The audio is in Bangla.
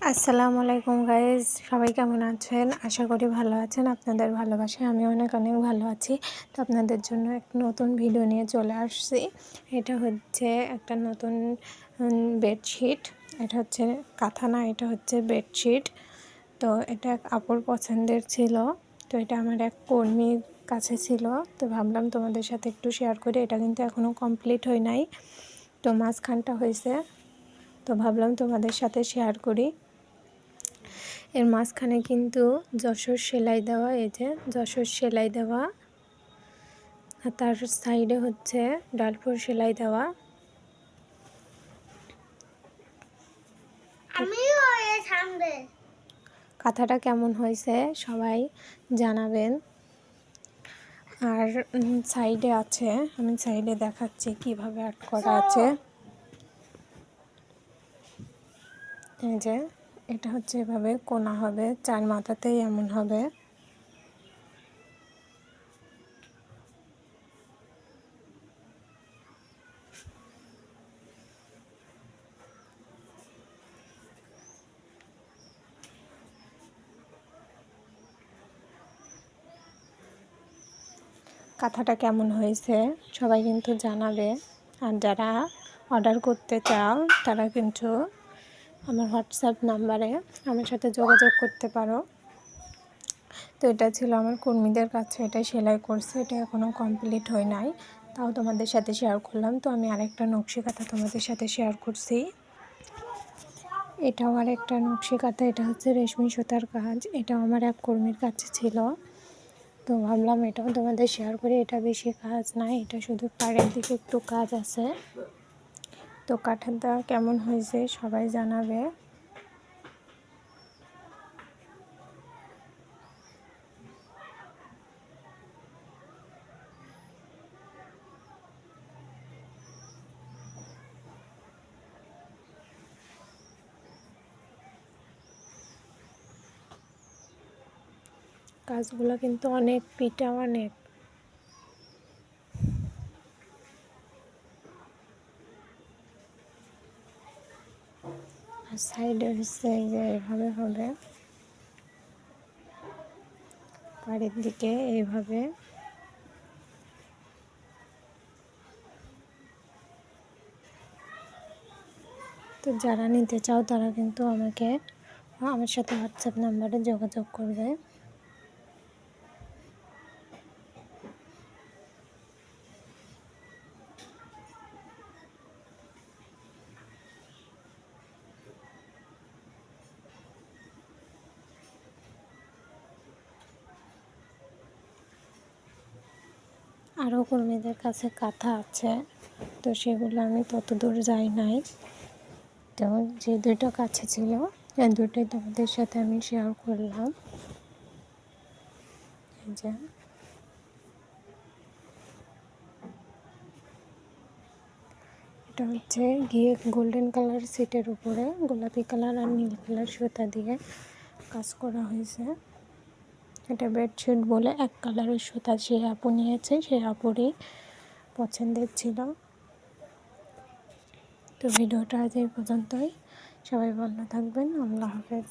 আসসালামু আলাইকুম গাইজ, সবাই কেমন আছেন? আশা করি ভালো আছেন। আপনাদের ভালোবাসায় আমি অনেক ভালো আছি। তো আপনাদের জন্য এক নতুন ভিডিও নিয়ে চলে আসছি। এটা হচ্ছে একটা নতুন বেডশিট। এটা হচ্ছে কাঁথা না, এটা হচ্ছে বেডশিট। তো এটা এক আপুর পছন্দের ছিল। তো এটা আমার এক কর্মীর কাছে ছিল, তো ভাবলাম তোমাদের সাথে একটু শেয়ার করি। এটা কিন্তু এখনও কমপ্লিট হয় নাই, তো মাঝখানটা হয়েছে, তো ভাবলাম তোমাদের সাথে শেয়ার করি। এর মাঝখানে কিন্তু যশোর সেলাই দেওয়া, এই যে যশোর সেলাই দেওয়া, আর তার সাইডে হচ্ছে ডালপুর সেলাই দেওয়া। কাঁথাটা কেমন হয়েছে সবাই জানাবেন। আর সাইডে আছে, আমি সাইডে দেখাচ্ছি কিভাবে আর্ট করা আছে। এই যে এটা হচ্ছে এভাবে কোনা হবে, চার মাথাতেই এমন হবে। কাঁথাটা কেমন হয়েছে সবাই কিন্তু জানাবে। আর যারা অর্ডার করতে চাও তারা কিন্তু আমার হোয়াটসঅ্যাপ নাম্বারে আমার সাথে যোগাযোগ করতে পারো। তো এটা ছিল আমার কর্মীদের কাছে, এটা সেলাই করছে, এটা এখনও কমপ্লিট হয় নাই, তাও তোমাদের সাথে শেয়ার করলাম। তো আমি আরেকটা নকশি কাঁথা তোমাদের সাথে শেয়ার করছি। এটাও আরেকটা নকশি কাঁথা, এটা হচ্ছে রেশমি সুতার কাজ। এটাও আমার এক কর্মীর কাছে ছিল, তো ভাবলাম এটাও তোমাদের শেয়ার করি। এটা বেশি কাজ নাই, এটা শুধু পাড়ের দিকে একটু কাজ আছে। তো কাঁথাটা কেমন হয়েছে সবাই জানাবে। কাজগুলো কিন্তু অনেক পিটা, অনেক। আর সাইডে হচ্ছে এই যে এইভাবে হবে, পাড়ের দিকে এইভাবে। তো যারা নিতে চাও তারা কিন্তু আমার সাথে হোয়াটসঅ্যাপ নাম্বারে যোগাযোগ করবে। আরও কর্মীদের কাছে কাঁথা আছে, তো সেগুলো আমি তত দূর যাই নাই। তো যে দুটো কাছে ছিল এই দুটোই তোমাদের সাথে আমি শেয়ার করলাম। এই যে এটা হচ্ছে গিয়ে গোল্ডেন কালার সিটের উপরে গোলাপি কালার আর নীল কালার সুতা দিয়ে কাজ করা হয়েছে। এটা বেডশিট বলে এক কালারের সুতা যে আপু নিয়েছে, সেই আপুরই পছন্দের ছিল। তো ভিডিওটা আজ এই পর্যন্তই। সবাই ভালো থাকবেন। আল্লাহ হাফেজ।